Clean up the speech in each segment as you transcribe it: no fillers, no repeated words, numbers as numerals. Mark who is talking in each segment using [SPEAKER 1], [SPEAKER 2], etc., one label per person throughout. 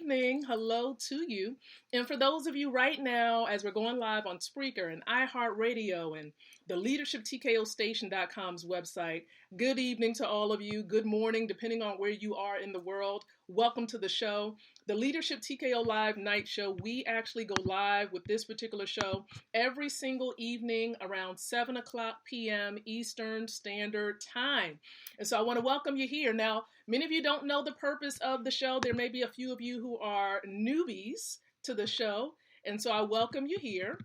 [SPEAKER 1] evening. Hello to you. And for those of you right now, as we're going live on Spreaker and iHeartRadio and the leadershiptkostation.com's website, good evening to all of you. Good morning, depending on where you are in the world. Welcome to the show. The Leadership TKO Live Night Show, we actually go live with this particular show every single evening around 7 o'clock p.m. Eastern Standard Time. And so I want to welcome you here. Now, many of you don't know the purpose of the show. There may be a few of you who are newbies to the show. And so I welcome you here.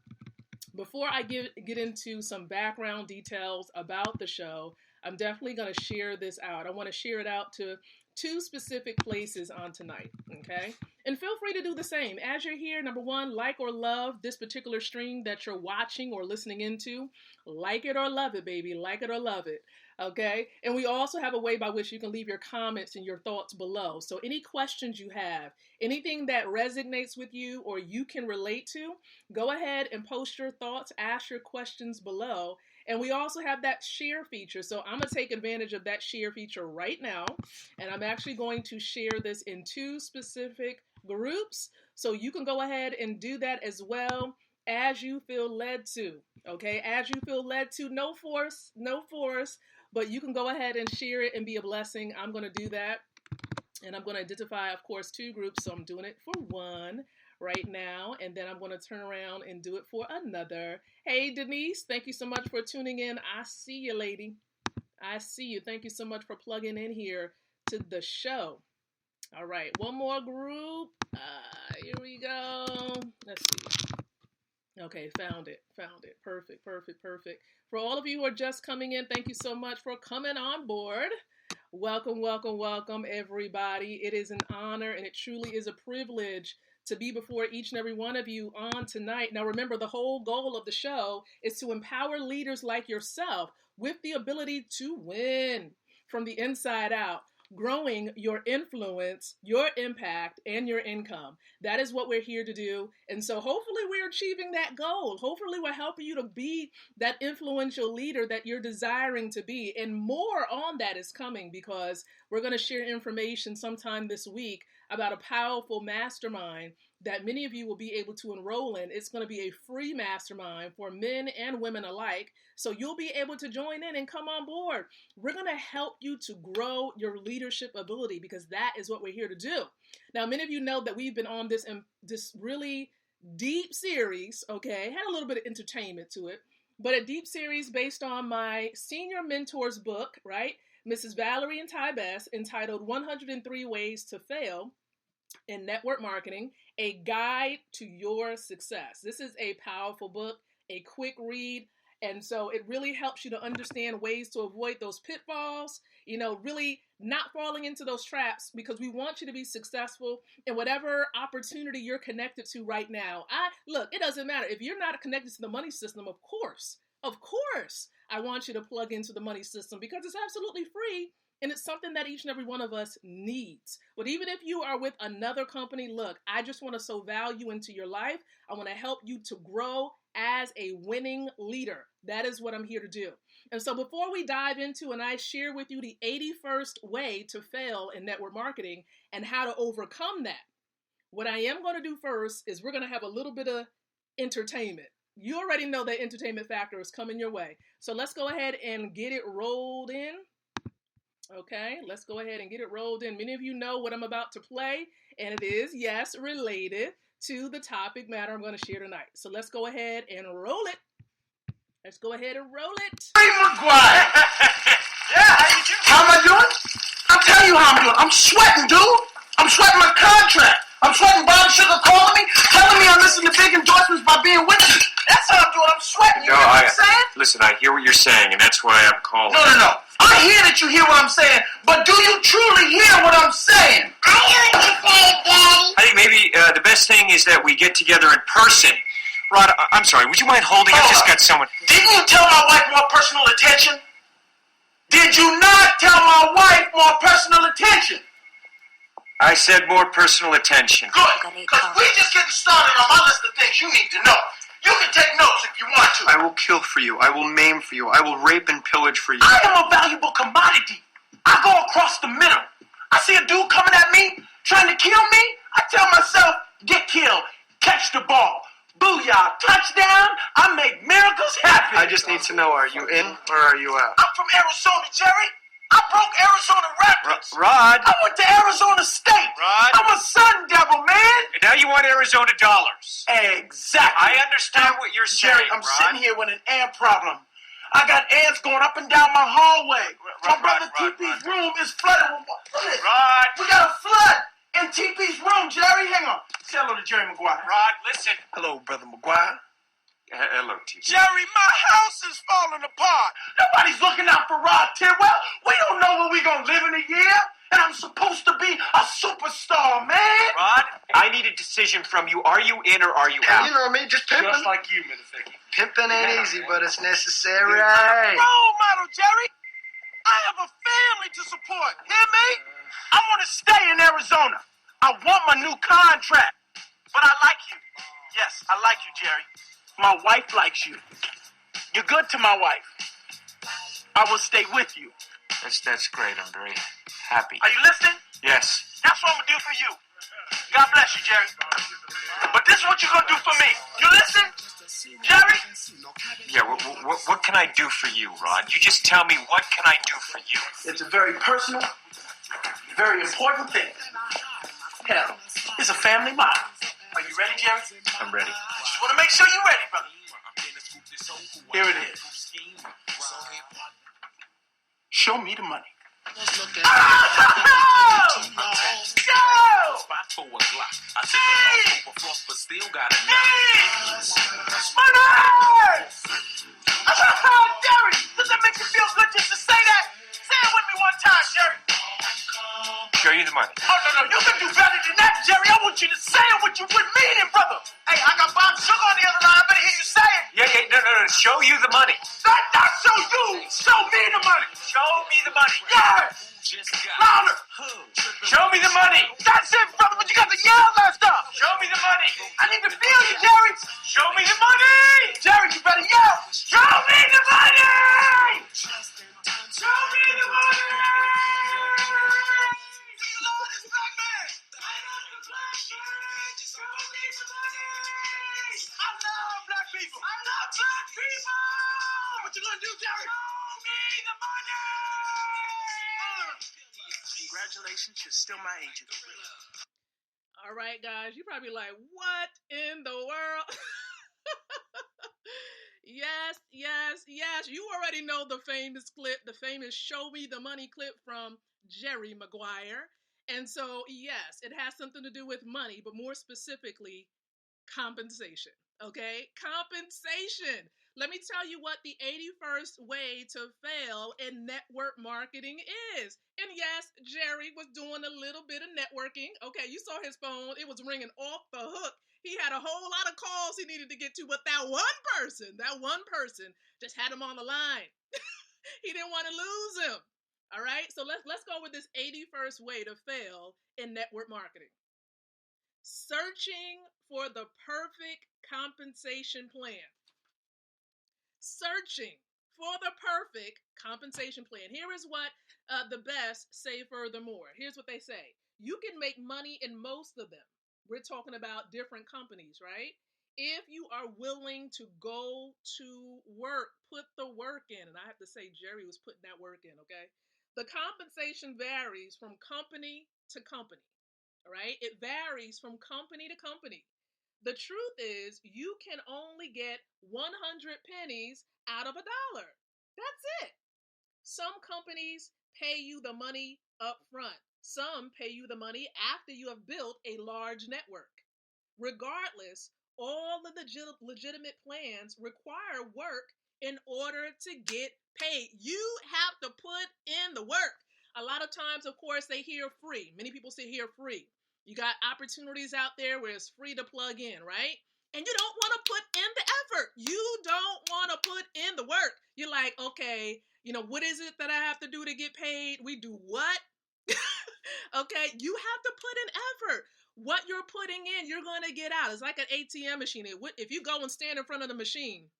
[SPEAKER 1] Before I get into some background details about the show, I'm definitely going to share this out. I want to share it out to two specific places on tonight, okay? And feel free to do the same. As you're here, number one, like or love this particular stream that you're watching or listening into. Like it or love it, baby. Like it or love it, okay? And we also have a way by which you can leave your comments and your thoughts below. So any questions you have, anything that resonates with you or you can relate to, go ahead and post your thoughts, ask your questions below. And we also have that share feature. So I'm going to take advantage of that share feature right now. And I'm actually going to share this in two specific groups. So you can go ahead and do that as well as you feel led to. Okay, as you feel led to. No force, but you can go ahead and share it and be a blessing. I'm going to do that. And I'm going to identify, of course, two groups. So I'm doing it for one right now, and then I'm going to turn around and do it for another. Hey, Denise, thank you so much for tuning in. I see you, lady. I see you. Thank you so much for plugging in here to the show. All right, one more group. Here we go. Let's see. Okay, found it. Perfect. For all of you who are just coming in, thank you so much for coming on board. Welcome, everybody. It is an honor, and it truly is a privilege to be before each and every one of you on tonight. Now, remember, the whole goal of the show is to empower leaders like yourself with the ability to win from the inside out, growing your influence, your impact, and your income. That is what we're here to do. And so hopefully we're achieving that goal. Hopefully we're helping you to be that influential leader that you're desiring to be. And more on that is coming, because we're going to share information sometime this week about a powerful mastermind that many of you will be able to enroll in. It's going to be a free mastermind for men and women alike. So you'll be able to join in and come on board. We're going to help you to grow your leadership ability, because that is what we're here to do. Now, many of you know that we've been on this really deep series, okay? Had a little bit of entertainment to it, but a deep series based on my senior mentor's book, right? Mrs. Valerie and Ty Best, entitled 103 Ways to Fail in Network Marketing, a guide to your success. This is a powerful book, a quick read. And so it really helps you to understand ways to avoid those pitfalls, really not falling into those traps, because we want you to be successful in whatever opportunity you're connected to right now. Look, it doesn't matter. If you're not connected to the money system, of course, I want you to plug into the money system, because it's absolutely free. And it's something that each and every one of us needs. But even if you are with another company, look, I just want to sow value into your life. I want to help you to grow as a winning leader. That is what I'm here to do. And so before we dive into and I share with you the 81st way to fail in network marketing and how to overcome that, what I am going to do first is we're going to have a little bit of entertainment. You already know that entertainment factor is coming your way. So let's go ahead and get it rolled in. Okay, let's go ahead and get it rolled in. Many of you know what I'm about to play, and it is, yes, related to the topic matter I'm going to share tonight. So let's go ahead and roll it. Hey,
[SPEAKER 2] McGuire. Yeah, how am I doing? I'll tell you how I'm doing. I'm sweating, dude. I'm sweating my contract. I'm sweating Bob Sugar calling me, telling me I'm missing the big endorsements by being with you. That's how I'm doing. I'm sweating. You know what I'm saying?
[SPEAKER 3] Listen, I hear what you're saying, and that's why I'm calling.
[SPEAKER 2] No. I hear that you hear what I'm saying, but do you truly hear what I'm saying?
[SPEAKER 4] I hear what you're saying, Daddy.
[SPEAKER 3] I think maybe the best thing is that we get together in person. Rod, I'm sorry, would you mind holding? I've just got someone...
[SPEAKER 2] Didn't you tell my wife more personal attention? Did you not tell my wife more personal attention?
[SPEAKER 3] I said more personal attention.
[SPEAKER 2] Good, because we're just getting started on my list of things you need to know. You can take notes if you want to.
[SPEAKER 3] I will kill for you. I will maim for you. I will rape and pillage for you.
[SPEAKER 2] I am a valuable commodity. I go across the middle. I see a dude coming at me, trying to kill me. I tell my I make miracles happen.
[SPEAKER 5] I just need to know, are you in or are you out?
[SPEAKER 2] I'm from Arizona, Jerry. I broke Arizona records.
[SPEAKER 3] Rod.
[SPEAKER 2] I went to Arizona State.
[SPEAKER 3] Rod.
[SPEAKER 2] I'm a Sun Devil, man.
[SPEAKER 3] And now you want Arizona dollars.
[SPEAKER 2] Exactly.
[SPEAKER 3] I understand what you're saying,
[SPEAKER 2] Jerry, I'm
[SPEAKER 3] Rod.
[SPEAKER 2] sitting here with an ant problem. I got ants going up and down my hallway. My brother TP's room is flooded with water.
[SPEAKER 3] Rod.
[SPEAKER 2] We got a flood in TP's room, Jerry. Hang on. Say hello to Jerry Maguire.
[SPEAKER 3] Rod, listen.
[SPEAKER 2] Hello, Brother Maguire.
[SPEAKER 3] Hello, TP.
[SPEAKER 2] Jerry, my house is falling apart. Nobody's looking out for Rod Tidwell. We don't know where we're going to live in a year. And I'm supposed to be a superstar, man.
[SPEAKER 3] Rod, I need a decision from you. Are you in or are you
[SPEAKER 5] And
[SPEAKER 3] out?
[SPEAKER 5] you know me, just pimping.
[SPEAKER 2] Just like you, Mr.
[SPEAKER 5] Pimping ain't easy, but it's necessary.
[SPEAKER 2] Role model, Jerry. I have a family to support. Hear me? I want to stay in Arizona. I want my new contract. But I like you. Yes, I like you, Jerry. My wife likes you. You're good to my wife. I will stay with you.
[SPEAKER 3] That's great. I'm very happy.
[SPEAKER 2] Are you listening?
[SPEAKER 3] Yes.
[SPEAKER 2] That's what I'm going to do for you. God bless you, Jerry. But this is what you're going to do for me. You listen? Jerry?
[SPEAKER 3] Yeah, what can I do for you, Rod? You just tell me, what can I do for you?
[SPEAKER 2] It's a very personal, very important thing. Hell, it's a family motto. Are you ready, Jerry?
[SPEAKER 3] I'm ready.
[SPEAKER 2] Just want to make sure you're ready, brother. Here it is. Show me the money. Jerry, does that make you feel good just to say that? Say it with me one time, Jerry.
[SPEAKER 3] Show you the money.
[SPEAKER 2] Oh, no, you can do better than that, Jerry. I want you to say it with you with meaning, brother. Hey, I got Bob Sugar on the other line. I better hear you say it.
[SPEAKER 3] Yeah, no. Show you the money.
[SPEAKER 2] Not show you. Show me the money.
[SPEAKER 3] Show me the money.
[SPEAKER 2] Yeah. Louder.
[SPEAKER 3] Show me the money.
[SPEAKER 2] That's it, brother, but you got the yell messed up.
[SPEAKER 3] Show me the money.
[SPEAKER 2] I need to feel you, Jerry.
[SPEAKER 3] Show me the money.
[SPEAKER 2] Jerry, you better yell. Show me the money. Show me the money. I love black people. What you gonna do, Jerry? Show me the money. Congratulations, you're still my agent.
[SPEAKER 1] All right, guys, you're probably like, what in the world? Yes. You already know the famous clip, the famous Show Me the Money clip from Jerry Maguire. And so, yes, it has something to do with money, but more specifically, compensation. Okay? Compensation. Let me tell you what the 81st way to fail in network marketing is. And yes, Jerry was doing a little bit of networking. Okay, you saw his phone. It was ringing off the hook. He had a whole lot of calls he needed to get to, but that one person just had him on the line. He didn't want to lose him. All right, so let's go with this 81st way to fail in network marketing. Searching for the perfect compensation plan. Searching for the perfect compensation plan. Here is what the best say furthermore. Here's what they say. You can make money in most of them. We're talking about different companies, right? If you are willing to go to work, put the work in. And I have to say, Jerry was putting that work in, okay? The compensation varies from company to company, all right? It varies from company to company. The truth is, you can only get 100 pennies out of $1. That's it. Some companies pay you the money up front. Some pay you the money after you have built a large network. Regardless, all of the legitimate plans require work in order to get paid. You have to put in the work. A lot of times, of course, they hear free. Many people say here free. You got opportunities out there where it's free to plug in, right? And you don't want to put in the effort. You don't want to put in the work. You're like, okay, what is it that I have to do to get paid? We do what? Okay, you have to put in effort. What you're putting in, you're going to get out. It's like an ATM machine. If you go and stand in front of the machine,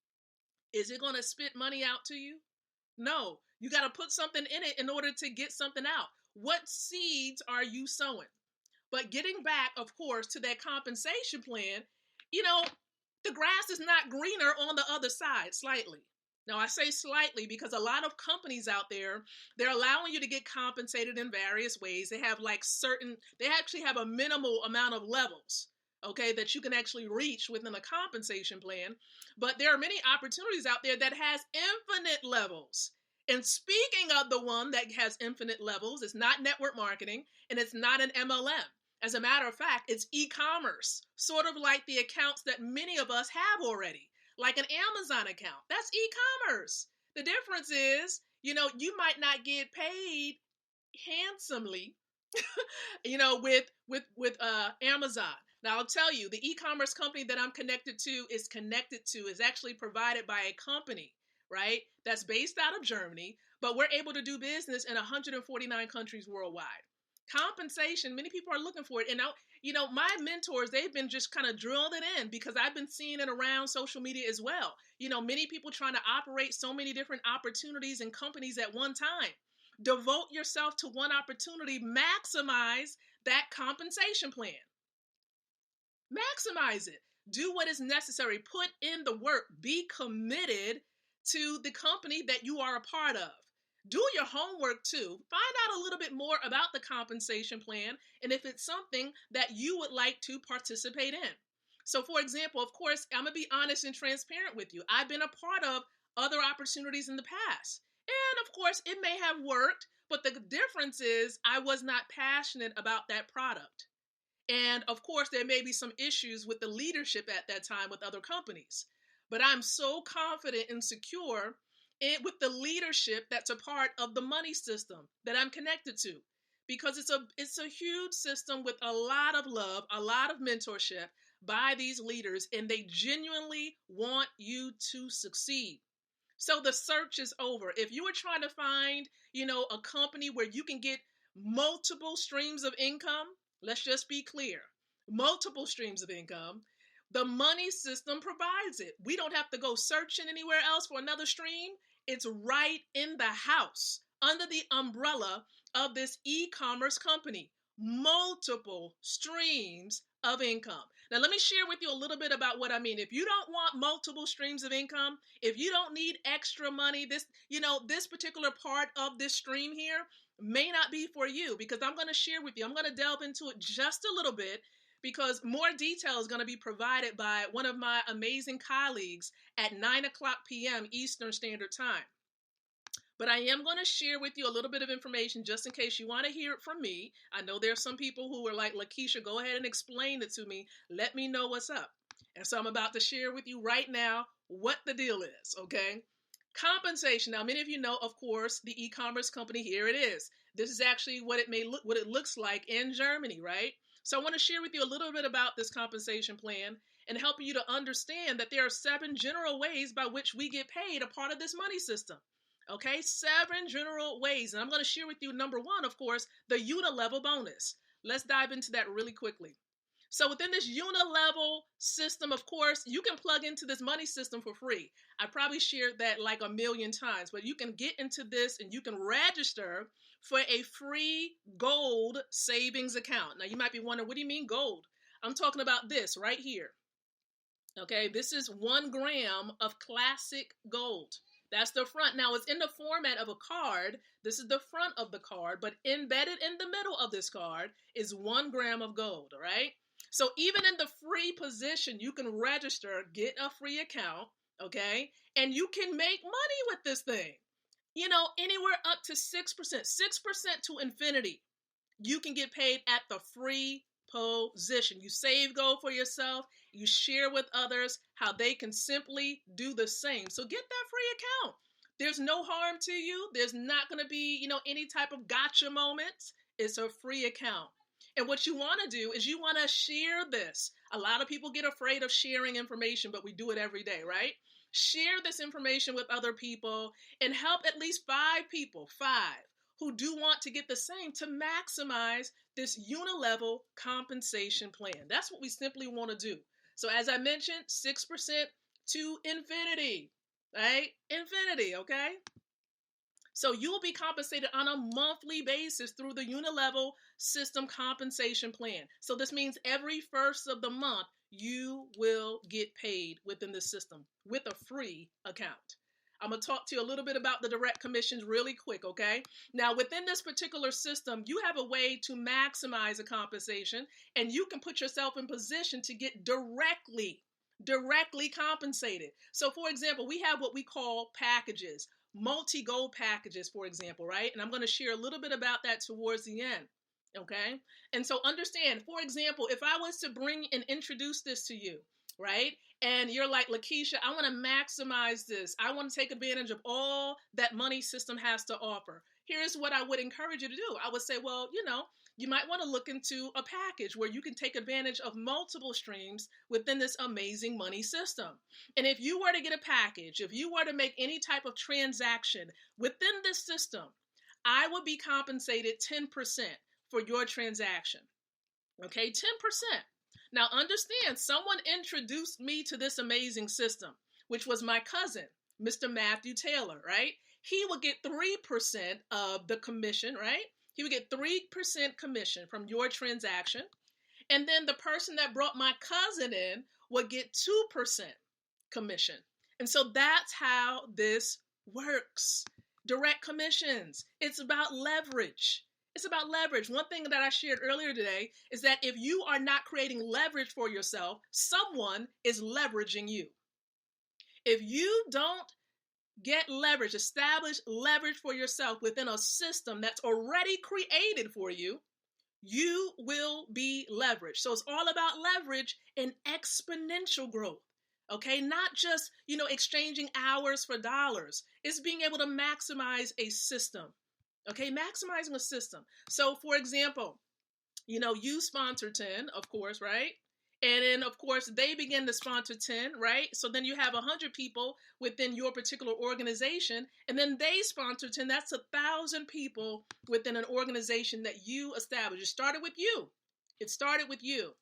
[SPEAKER 1] is it going to spit money out to you? No, you got to put something in it in order to get something out. What seeds are you sowing? But getting back, of course, to that compensation plan, The grass is not greener on the other side, slightly. Now, I say slightly because a lot of companies out there, they're allowing you to get compensated in various ways. They have they actually have a minimal amount of levels, okay, that you can actually reach within a compensation plan. But there are many opportunities out there that has infinite levels. And speaking of the one that has infinite levels, it's not network marketing and it's not an MLM. As a matter of fact, it's e-commerce, sort of like the accounts that many of us have already, like an Amazon account. That's e-commerce. The difference is, you might not get paid handsomely, with Amazon. Now, I'll tell you, the e-commerce company that I'm connected to is actually provided by a company, right? That's based out of Germany, but we're able to do business in 149 countries worldwide. Compensation, many people are looking for it. And my mentors, they've been just kind of drilling it in because I've been seeing it around social media as well. Many people trying to operate so many different opportunities and companies at one time. Devote yourself to one opportunity, maximize that compensation plan. Maximize it. Do what is necessary. Put in the work. Be committed to the company that you are a part of. Do your homework too. Find out a little bit more about the compensation plan and if it's something that you would like to participate in. So, for example, of course, I'm going to be honest and transparent with you. I've been a part of other opportunities in the past. And of course, it may have worked, but the difference is I was not passionate about that product. And of course, there may be some issues with the leadership at that time with other companies. But I'm so confident and secure with the leadership that's a part of the money system that I'm connected to. Because it's a huge system with a lot of love, a lot of mentorship by these leaders, and they genuinely want you to succeed. So the search is over. If you are trying to find, a company where you can get multiple streams of income, let's just be clear, multiple streams of income, the money system provides it. We don't have to go searching anywhere else for another stream. It's right in the house, under the umbrella of this e-commerce company. Multiple streams of income. Now, let me share with you a little bit about what I mean. If you don't want multiple streams of income, if you don't need extra money, this particular part of this stream here may not be for you, because I'm going to share with you. I'm going to delve into it just a little bit because more detail is going to be provided by one of my amazing colleagues at 9 o'clock p.m. Eastern Standard Time. But I am going to share with you a little bit of information just in case you want to hear it from me. I know there are some people who are like, Lakeisha, go ahead and explain it to me. Let me know what's up. And so I'm about to share with you right now what the deal is, okay? Compensation. Now, many of you know, of course, the e-commerce company. Here it is. This is actually what it looks like in Germany, right? So I want to share with you a little bit about this compensation plan and help you to understand that there are 7 general ways by which we get paid a part of this money system. Okay, 7 general ways. And I'm going to share with you number 1, of course, the unilevel bonus. Let's dive into that really quickly. So within this unilevel system, of course, you can plug into this money system for free. I probably shared that like a million times, but you can get into this and you can register for a free gold savings account. Now you might be wondering, what do you mean gold? I'm talking about this right here. Okay, this is 1 gram of classic gold. That's the front. Now, it's in the format of a card. This is the front of the card, but embedded in the middle of this card is 1 gram of gold, all right? So even in the free position, you can register, get a free account, okay? And you can make money with this thing. Anywhere up to 6%, 6% to infinity. You can get paid at the free position. You save gold for yourself. You share with others how they can simply do the same. So get that free account. There's no harm to you. There's not going to be, any type of gotcha moments. It's a free account. And what you want to do is you want to share this. A lot of people get afraid of sharing information, but we do it every day, right? Share this information with other people and help at least 5 people, 5, who do want to get the same to maximize this unilevel compensation plan. That's what we simply want to do. So as I mentioned, 6% to infinity, right? Infinity, okay? So you will be compensated on a monthly basis through the unilevel system compensation plan. So this means every first of the month, you will get paid within the system with a free account. I'm going to talk to you a little bit about the direct commissions really quick, okay? Now, within this particular system, you have a way to maximize a compensation, and you can put yourself in position to get directly compensated. So, for example, we have what we call packages, multi-goal packages, for example, right? And I'm going to share a little bit about that towards the end, okay? And so understand, for example, if I was to bring and introduce this to you, right? And you're like, Lakeisha, I want to maximize this. I want to take advantage of all that money system has to offer. Here's what I would encourage you to do. I would say, well, you might want to look into a package where you can take advantage of multiple streams within this amazing money system. And if you were to get a package, if you were to make any type of transaction within this system, I would be compensated 10% for your transaction. Okay, 10%. Now understand, someone introduced me to this amazing system, which was my cousin, Mr. Matthew Taylor, right? He would get 3% of the commission, right? He would get 3% commission from your transaction. And then the person that brought my cousin in would get 2% commission. And so that's how this works. Direct commissions. It's about leverage. It's about leverage. One thing that I shared earlier today is that if you are not creating leverage for yourself, someone is leveraging you. If you don't get leverage, establish leverage for yourself within a system that's already created for you, you will be leveraged. So it's all about leverage and exponential growth. Okay, not just, exchanging hours for dollars. It's being able to maximize a system. Okay, maximizing a system. So, for example, you sponsor 10, of course, right? And then, of course, they begin to sponsor 10, right? So then you have 100 people within your particular organization, and then they sponsor 10. That's 1,000 people within an organization that you established. It started with you. It started with you.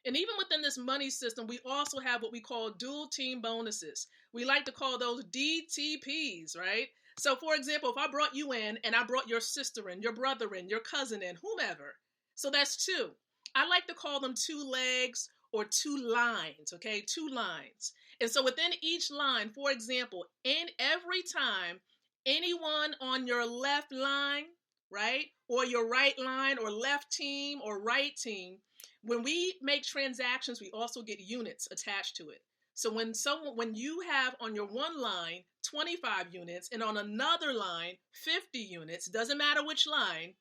[SPEAKER 1] And even within this money system, we also have what we call dual team bonuses. We like to call those DTPs, right? So, for example, if I brought you in and I brought your sister in, your brother in, your cousin in, whomever. So that's 2. I like to call them 2 legs or 2 lines, okay? 2 lines. And so within each line, for example, every time anyone on your left line, right, or your right line or left team or right team, when we make transactions, we also get units attached to it. So when you have on your one line 25 units and on another line 50 units, doesn't matter which line,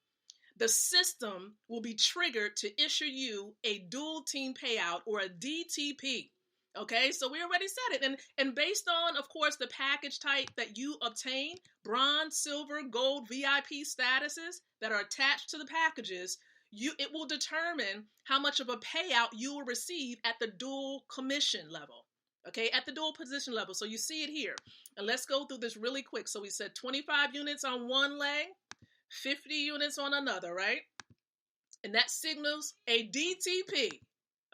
[SPEAKER 1] the system will be triggered to issue you a dual team payout or a DTP. Okay, so we already said it. And based on, of course, the package type that you obtain, bronze, silver, gold, VIP statuses that are attached to the packages, it will determine how much of a payout you will receive at the dual commission level. Okay, at the dual position level. So you see it here. And let's go through this really quick. So we said 25 units on one leg, 50 units on another, right? And that signals a DTP.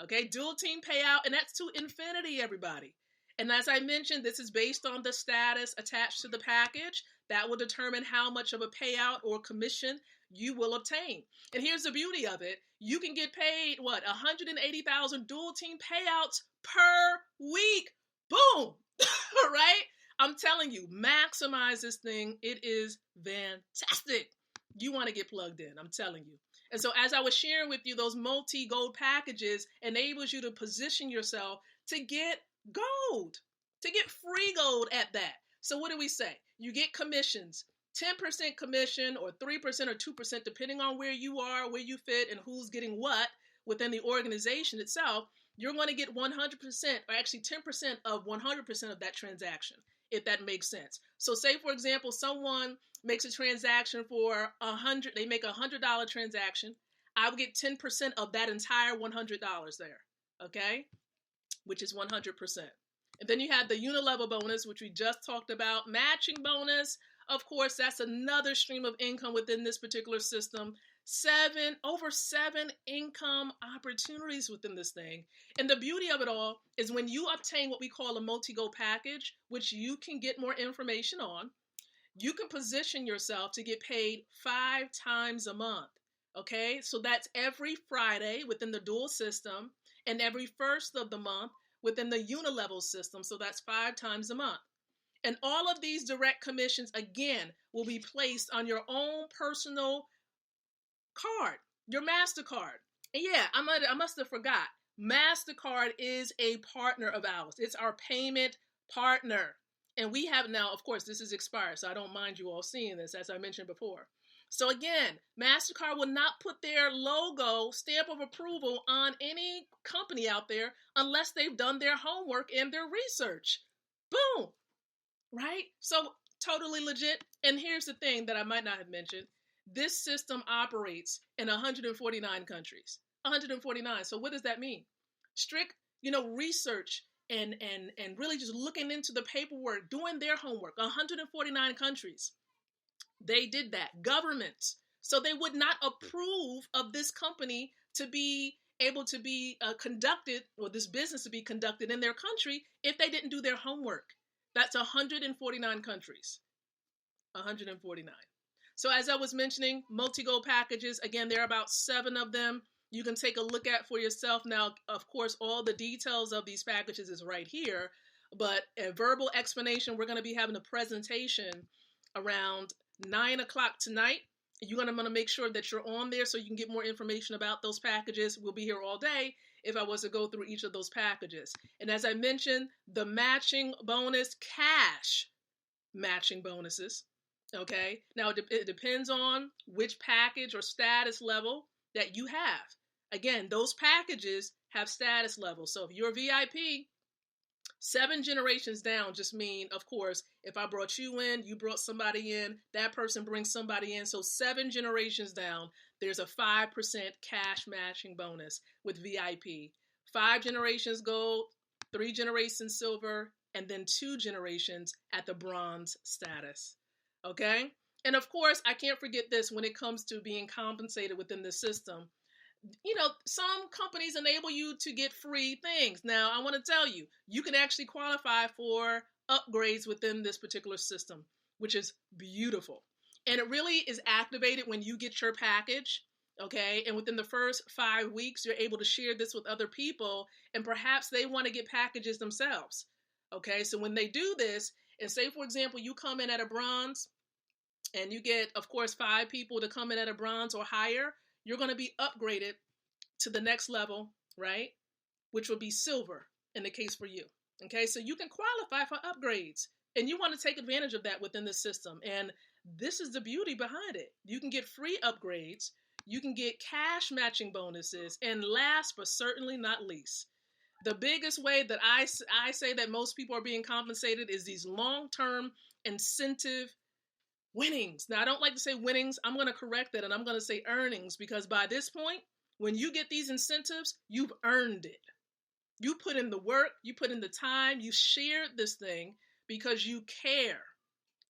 [SPEAKER 1] Okay, dual team payout, and that's to infinity, everybody. And as I mentioned, this is based on the status attached to the package. That will determine how much of a payout or commission you will obtain. And here's the beauty of it. You can get paid, 180,000 dual team payouts per week. Boom! Right? I'm telling you, maximize this thing. It is fantastic. You want to get plugged in, I'm telling you. And so as I was sharing with you, those multi-gold packages enables you to position yourself to get gold, to get free gold at that. So what do we say? You get commissions, 10% commission or 3% or 2%, depending on where you are, where you fit, and who's getting what within the organization itself. You're going to get 100%, or actually 10% of 100% of that transaction, if that makes sense. So say, for example, someone makes a transaction for they make a $100 transaction. I would get 10% of that entire $100 there, okay? Which is 100%. And then you have the unilevel bonus, which we just talked about. Matching bonus, of course, that's another stream of income within this particular system. Over 7 income opportunities within this thing. And the beauty of it all is when you obtain what we call a multi-goal package, which you can get more information on, you can position yourself to get paid 5 times a month. Okay, so that's every Friday within the dual system and every first of the month within the unilevel system. So that's 5 times a month. And all of these direct commissions, again, will be placed on your own personal card, your MasterCard. And yeah, I must have forgot. MasterCard is a partner of ours. It's our payment partner. And we have now, of course, this is expired, so I don't mind you all seeing this, as I mentioned before. So again, MasterCard will not put their logo, stamp of approval on any company out there unless they've done their homework and their research. Boom. Right? So totally legit. And here's the thing that I might not have mentioned. This system operates in 149 countries. 149. So what does that mean? Strict, research and really just looking into the paperwork, doing their homework. 149 countries. They did that. Governments. So they would not approve of this company to be able to be conducted, or this business to be conducted in their country if they didn't do their homework. That's 149 countries. 149. So as I was mentioning, multi-goal packages, again, there are about 7 of them. You can take a look at for yourself. Now, of course, all the details of these packages is right here, but a verbal explanation, we're going to be having a presentation around 9 o'clock tonight. You're going to want to make sure that you're on there so you can get more information about those packages. We'll be here all day if I was to go through each of those packages. And as I mentioned, the matching bonus, cash matching bonuses. Okay. Now it depends on which package or status level that you have. Again, those packages have status levels. So if you're a VIP, 7 generations down just mean, of course, if I brought you in, you brought somebody in, that person brings somebody in. So 7 generations down, there's a 5% cash matching bonus with VIP. 5 generations gold, 3 generations silver, and then 2 generations at the bronze status. Okay? And of course, I can't forget this when it comes to being compensated within the system. Some companies enable you to get free things. Now, I want to tell you, you can actually qualify for upgrades within this particular system, which is beautiful. And it really is activated when you get your package, okay? And within the first 5 weeks, you're able to share this with other people, and perhaps they want to get packages themselves, okay? So when they do this, and say, for example, you come in at a bronze, and you get, of course, 5 people to come in at a bronze or higher, you're going to be upgraded to the next level, right? Which will be silver in the case for you. Okay, so you can qualify for upgrades, and you want to take advantage of that within the system. And this is the beauty behind it. You can get free upgrades, you can get cash matching bonuses, and last but certainly not least, the biggest way that I say that most people are being compensated is these long-term incentive winnings. Now, I don't like to say winnings. I'm going to correct that, and I'm going to say earnings, because by this point, when you get these incentives, you've earned it. You put in the work, you put in the time, you shared this thing because you care.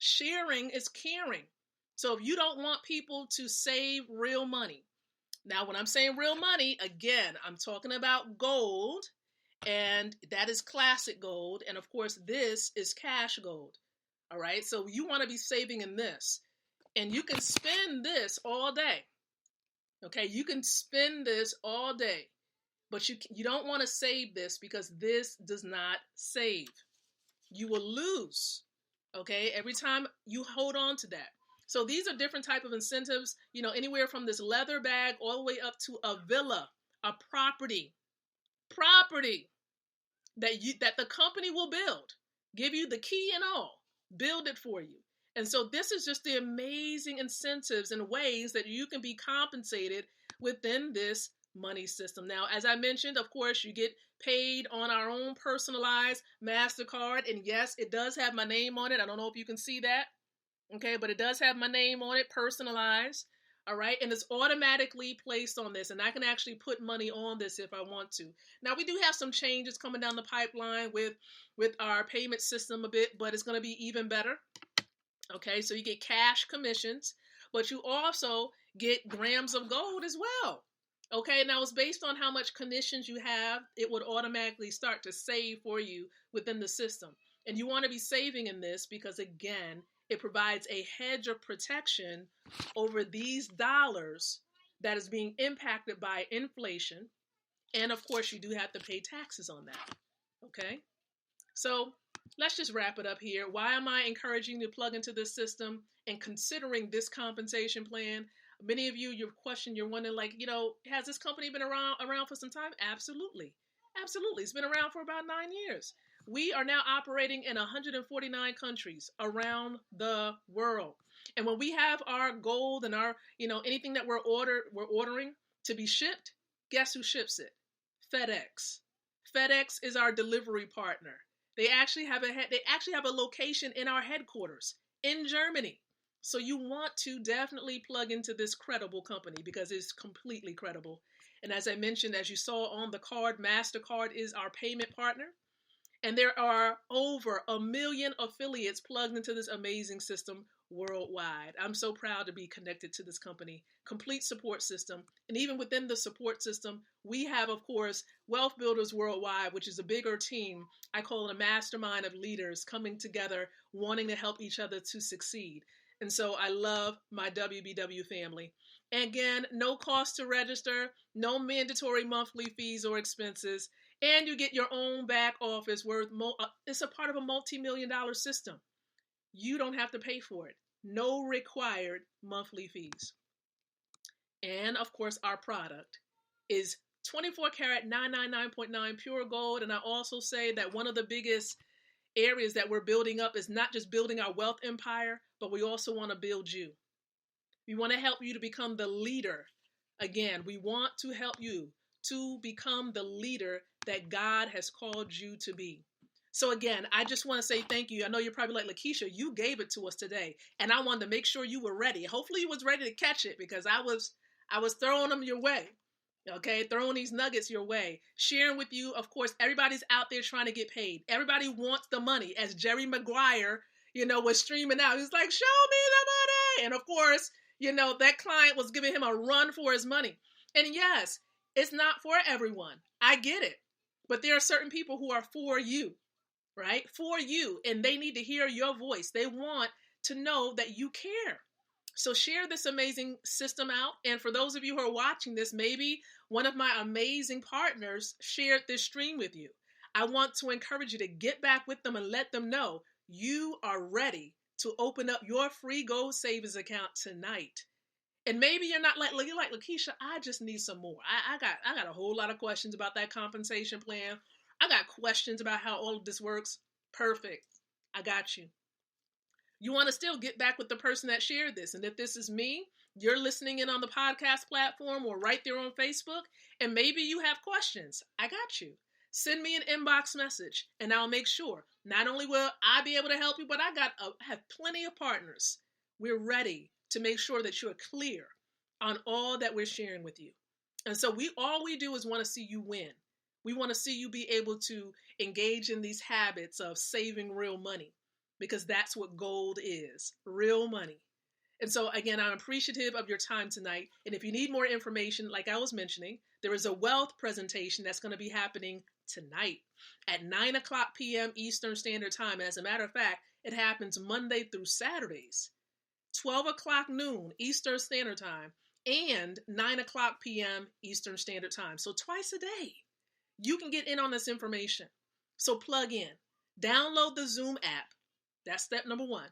[SPEAKER 1] Sharing is caring. So if you don't want people to save real money, now when I'm saying real money, again, I'm talking about gold, and that is classic gold. And of course, this is cash gold. All right, so you want to be saving in this, and you can spend this all day. Okay, you can spend this all day, but you don't want to save this because this does not save. You will lose, okay, every time you hold on to that. So these are different type of incentives, anywhere from this leather bag all the way up to a villa, a property that the company will build, give you the key and all. Build it for you. And so this is just the amazing incentives and ways that you can be compensated within this money system. Now, as I mentioned, of course, you get paid on our own personalized MasterCard. And yes, it does have my name on it. I don't know if you can see that. Okay, but it does have my name on it, personalized. All right, and it's automatically placed on this, and I can actually put money on this if I want to. Now, we do have some changes coming down the pipeline with our payment system a bit, but it's going to be even better. Okay, so you get cash commissions, but you also get grams of gold as well. Okay, now it's based on how much commissions you have. It would automatically start to save for you within the system. And you want to be saving in this because, again, it provides a hedge of protection over these dollars that is being impacted by inflation. And of course, you do have to pay taxes on that. Okay? So let's just wrap it up here. Why am I encouraging you to plug into this system and considering this compensation plan? Many of you, your question, you're wondering, like, has this company been around for some time? Absolutely. Absolutely. It's been around for about 9 years. We are now operating in 149 countries around the world. And when we have our gold and our, anything that we're ordering to be shipped, guess who ships it? FedEx. FedEx is our delivery partner. They actually have a location in our headquarters in Germany. So you want to definitely plug into this credible company because it's completely credible. And as I mentioned, as you saw on the card, MasterCard is our payment partner. And there are over 1 million affiliates plugged into this amazing system worldwide. I'm so proud to be connected to this company. Complete support system. And even within the support system, we have, of course, Wealth Builders Worldwide, which is a bigger team. I call it a mastermind of leaders coming together, wanting to help each other to succeed. And so I love my WBW family. And again, no cost to register, no mandatory monthly fees or expenses, and you get your own back office worth, it's a part of a multi-million-dollar system. You don't have to pay for it. No required monthly fees. And of course, our product is 24 karat 999.9 pure gold. And I also say that one of the biggest areas that we're building up is not just building our wealth empire, but we also want to build you. We want to help you to become the leader. Again, we want to help you to become the leader that God has called you to be. So again, I just want to say thank you. I know you're probably like, Lakeisha, you gave it to us today. And I wanted to make sure you were ready. Hopefully you was ready to catch it because I was throwing them your way. Okay, throwing these nuggets your way. Sharing with you, of course, everybody's out there trying to get paid. Everybody wants the money. As Jerry Maguire, was streaming out. He's like, show me the money. And of course, that client was giving him a run for his money. And yes, it's not for everyone. I get it. But there are certain people who are for you, right? For you. And they need to hear your voice. They want to know that you care. So share this amazing system out. And for those of you who are watching this, maybe one of my amazing partners shared this stream with you. I want to encourage you to get back with them and let them know you are ready to open up your free gold savings account tonight. And maybe you're like, Lakeisha, I just need some more. I got a whole lot of questions about that compensation plan. I got questions about how all of this works. Perfect. I got you. You want to still get back with the person that shared this. And if this is me, you're listening in on the podcast platform or right there on Facebook, and maybe you have questions. I got you. Send me an inbox message and I'll make sure. Not only will I be able to help you, but I have plenty of partners. We're ready to make sure that you're clear on all that we're sharing with you. And so all we do is want to see you win. We want to see you be able to engage in these habits of saving real money, because that's what gold is, real money. And so again, I'm appreciative of your time tonight. And if you need more information, like I was mentioning, there is a wealth presentation that's going to be happening tonight at 9:00 p.m. Eastern Standard Time. As a matter of fact, it happens Monday through Saturdays, 12:00 noon Eastern Standard Time and 9:00 p.m. Eastern Standard Time. So twice a day, you can get in on this information. So plug in, download the Zoom app. That's step number 1.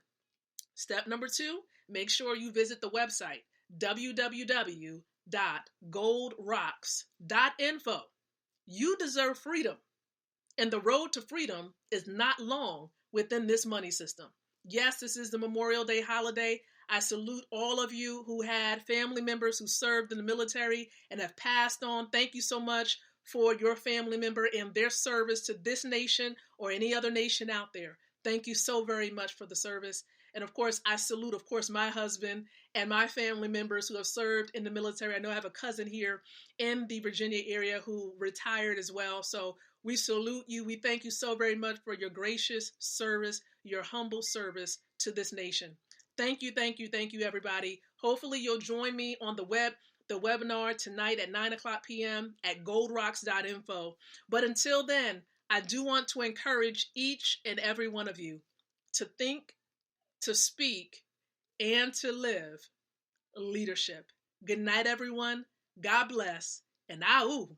[SPEAKER 1] Step number 2, make sure you visit the website, www.goldrocks.info. You deserve freedom, and the road to freedom is not long within this money system. Yes, this is the Memorial Day holiday. I salute all of you who had family members who served in the military and have passed on. Thank you so much for your family member and their service to this nation or any other nation out there. Thank you so very much for the service. And of course, I salute, of course, my husband and my family members who have served in the military. I know I have a cousin here in the Virginia area who retired as well. So we salute you. We thank you so very much for your gracious service, your humble service to this nation. Thank you, thank you, thank you, everybody. Hopefully you'll join me on the webinar tonight at 9:00 p.m. at goldrocks.info. But until then, I do want to encourage each and every one of you to think, to speak, and to live leadership. Good night, everyone. God bless. And ah, ooh.